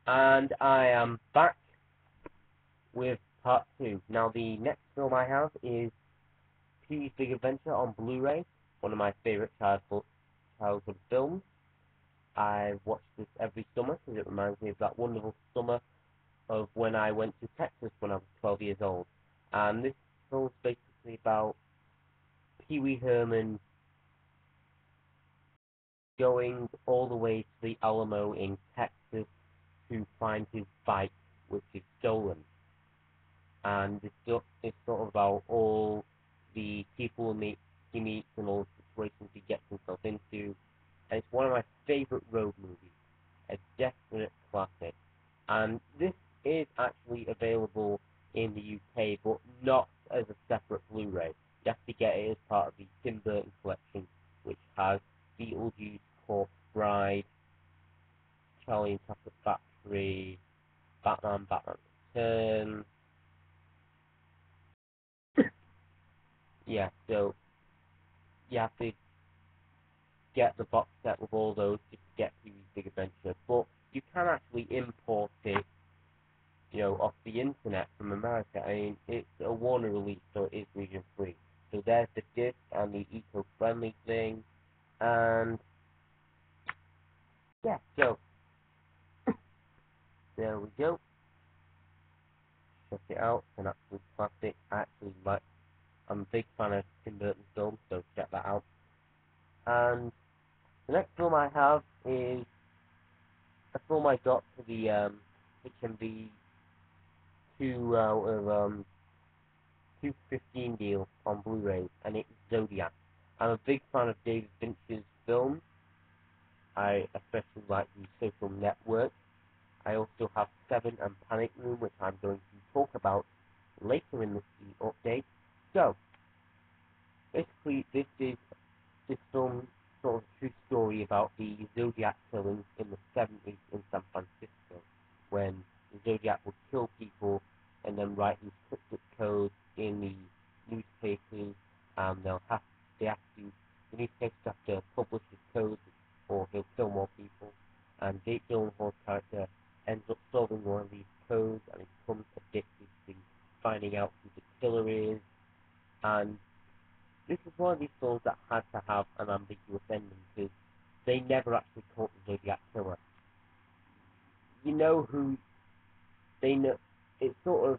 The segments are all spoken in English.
And I am back with part 2. Now, the next film I have is Pee-wee's Big Adventure on Blu-ray, one of my favourite childhood films. I watch this every summer because it reminds me of that wonderful summer of when I went to Texas when I was 12 years old. And this film is basically about Pee Wee Herman going all the way to the Alamo in Texas to find his bike, which is stolen. And it's sort of about all the people he meets and all the situations he gets himself into. And it's one of my favourite road movies, a definite classic. And this is actually available in the UK, but not as a separate Blu-ray. You have to get it as part of the Tim Burton collection, which has Beetlejuice, Corpse Bride, Charlie and Chocolate Factory, Batman Returns. Yeah, so you have to get the box set with all those just to get Pee-wee's Big Adventure. But you can actually import it, off the internet from America. I mean, it's a Warner release, so it is region free. So there's the disc and the eco-friendly thing, and yeah, so there we go. Check it out. It's an absolute classic. I'm a big fan of Tim Burton films, so check that out. And the next film I have is a film I got for the HMV 215 deal on Blu-ray, and it's Zodiac. I'm a big fan of David Fincher's films. I especially like The Social Network. I also have Seven and Panic Room, which I'm going to talk about later in this update. So, basically, this film sort of true story about the Zodiac killings in the 70s in San Francisco, when the Zodiac would kill people and then write these cryptic codes in the newspapers, and the newspapers have to publish his codes or he'll kill more people. And Jake Gyllenhaal's character ends up solving one of these codes and he becomes addicted to finding out who the killer is. And this is one of these films that had to have an ambiguous ending because they never actually caught the Zodiac killer. You know who they know. It's sort of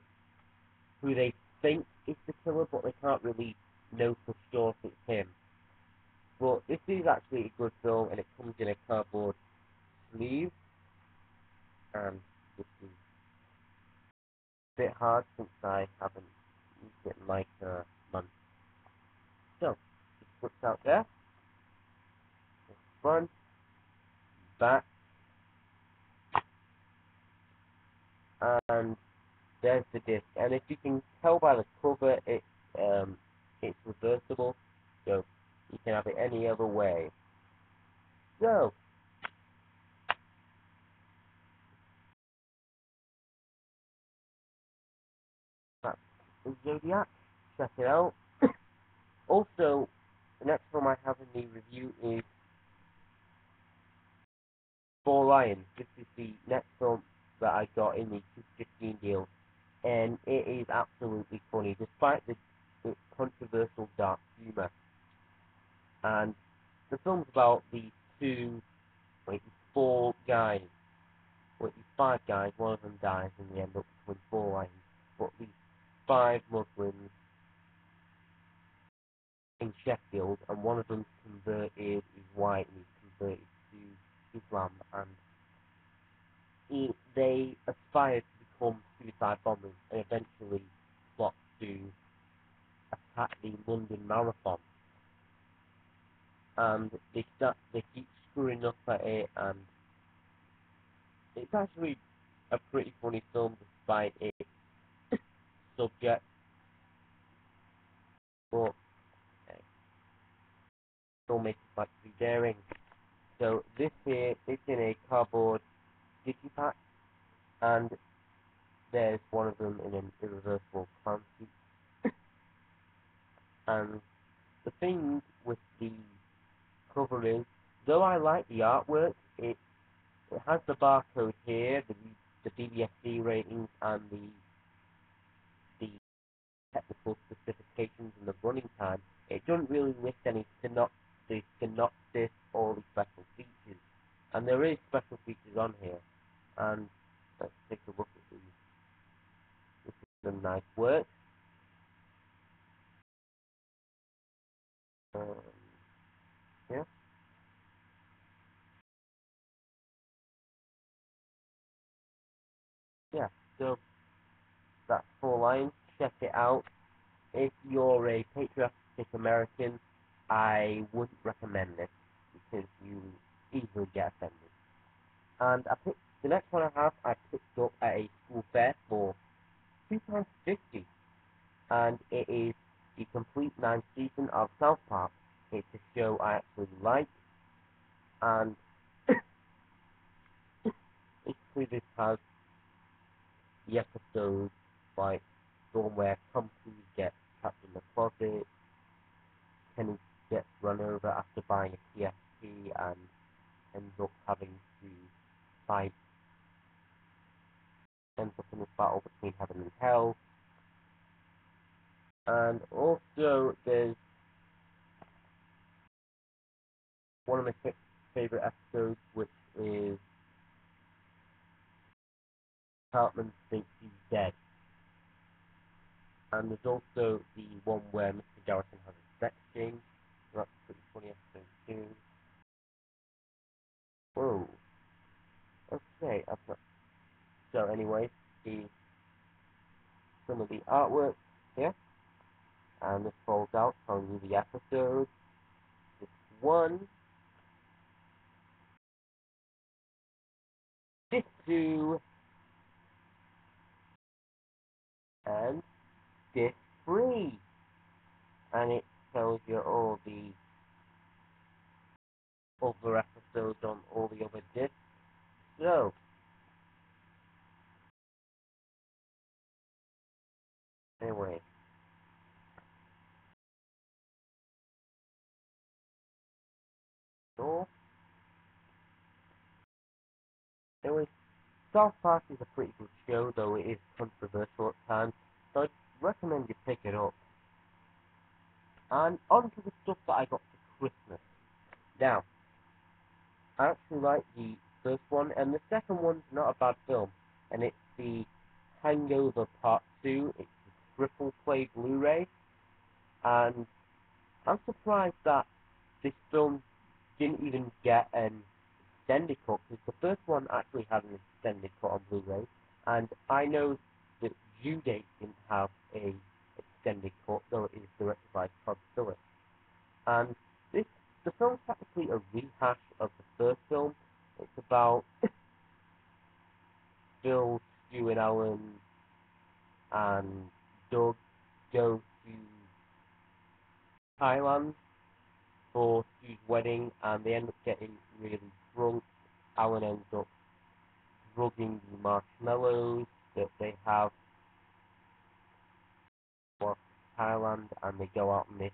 who they think is the killer, but they can't really know for sure if it's him. But this is actually a good film, and it comes in a cardboard sleeve. And this is a bit hard since I haven't used it in like a month. So, just flips out there. Front, back, and there's the disc. And if you can tell by the cover, it's reversible, so you can have it any other way. So, that's the Zodiac. Check it out. Also, the next film I have in the review is For Lions. This is the next film that I got in the 215 deal, and it is absolutely funny, despite its controversial dark humor. And the film's about these five guys, one of them dies, and they end up between four lions. But these five Muslims in Sheffield, and one of them's converted, is white, and he's converted to Islam, and they aspire to become suicide bombers, and eventually plot to attack the London Marathon. And they keep screwing up at it, and it's actually a pretty funny film despite its subject. But filmmakers like to be daring. So this here is in a cardboard digipack, and there's one of them in an irreversible clown suit. And the thing with the cover is, though I like the artwork, it's it has the barcode here, the DVSD ratings, and the technical specifications and the running time. It doesn't really list any synopsis or the special features. And there is special features on here. And let's take a look at these. This is some nice work. Yeah. Yeah, so that's 4 lines. Check it out. If you're a patriotic American, I wouldn't recommend this because you easily get offended. And the next one I picked up at a school fair for £2.50, and it is the complete 9th season of South Park. It's a show I actually like, and basically this has the episodes like the one where Tom Cruise gets trapped in the closet, Kenny gets run over after buying a PSP and ends up having to fight, ends up in this battle between heaven and hell. And also there's one of my favorite episodes, which is Cartman thinks he's dead. And there's also the one where Mr. Garrison has a sex change. That's a pretty funny episode too. Whoa. Okay, I've got... So anyway, some of the artwork here. And this folds out, telling you the episode. This one. This two. And this three. And it tells you all the other episodes on all the other discs. So, anyway. So, anyway, South Park is a pretty good show, though it is controversial at times, so I'd recommend you pick it up. And on to the stuff that I got for Christmas. Now, I actually like the first one, and the second one's not a bad film, and it's the Hangover Part 2. It's a triple play Blu-ray, and I'm surprised that this film didn't even get an extended cut, because the first one actually had an extended cut on Blu-ray, and I know that Judd didn't have a extended cut, though it is directed by Todd Phillips. And the film's technically a rehash of the first film. It's about Bill, Stu, and Alan and Doug go to Thailand for Stu's wedding, and they end up getting really drunk. Alan ends up drugging the marshmallows that they have for Thailand, and they go out on this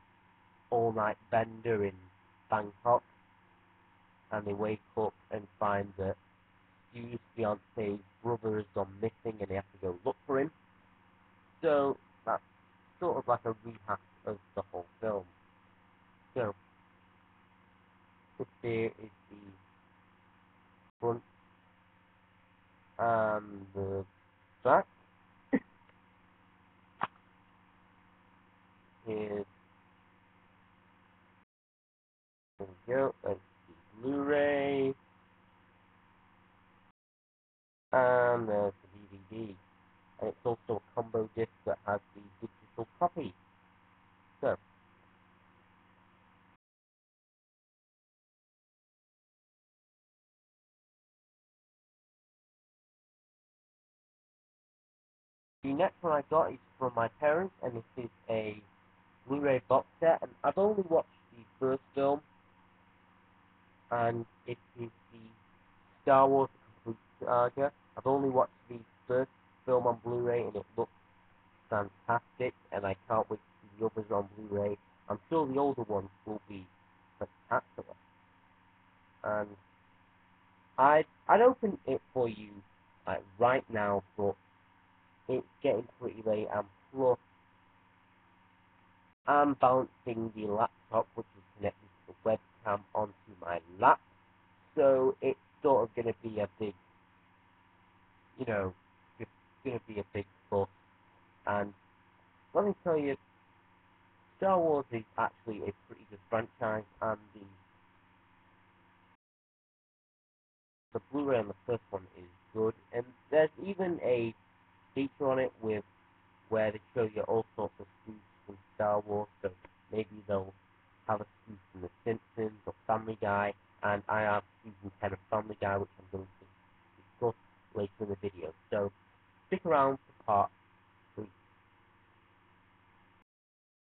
all-night bender in Bangkok, and they wake up and find that Stu's fiance's brother has gone missing, and they have to go look for him. So that's sort of like a rehash of the whole film. So this here is the front and the back. Here's, there we go, that's the Blu-ray, and there's the DVD. And it's also a combo disc that has the digital copy. So, the next one I got is from my parents, and this is a Blu-ray box set, and I've only watched the first film, and it is the Star Wars The Complete Saga. I've only watched the first film on Blu-ray, and it looks fantastic, and I can't wait to see the others on Blu-ray. I'm sure the older ones will be spectacular. And I'd open it for you like right now, but it's getting pretty late, and plus I'm balancing the laptop, which is connected to the webcam, onto my lap, so it's sort of going to be a big, it's going to be a big fuss. And let me tell you, Star Wars is actually a pretty good franchise, and the Blu-ray on the first one is good, and there's even a feature on it with where they show you all sorts of spoofs from Star Wars, so maybe they'll have a spoof from The Simpsons or Family Guy, and I have season 10 of Family Guy, which I'm going to discuss later in the video. So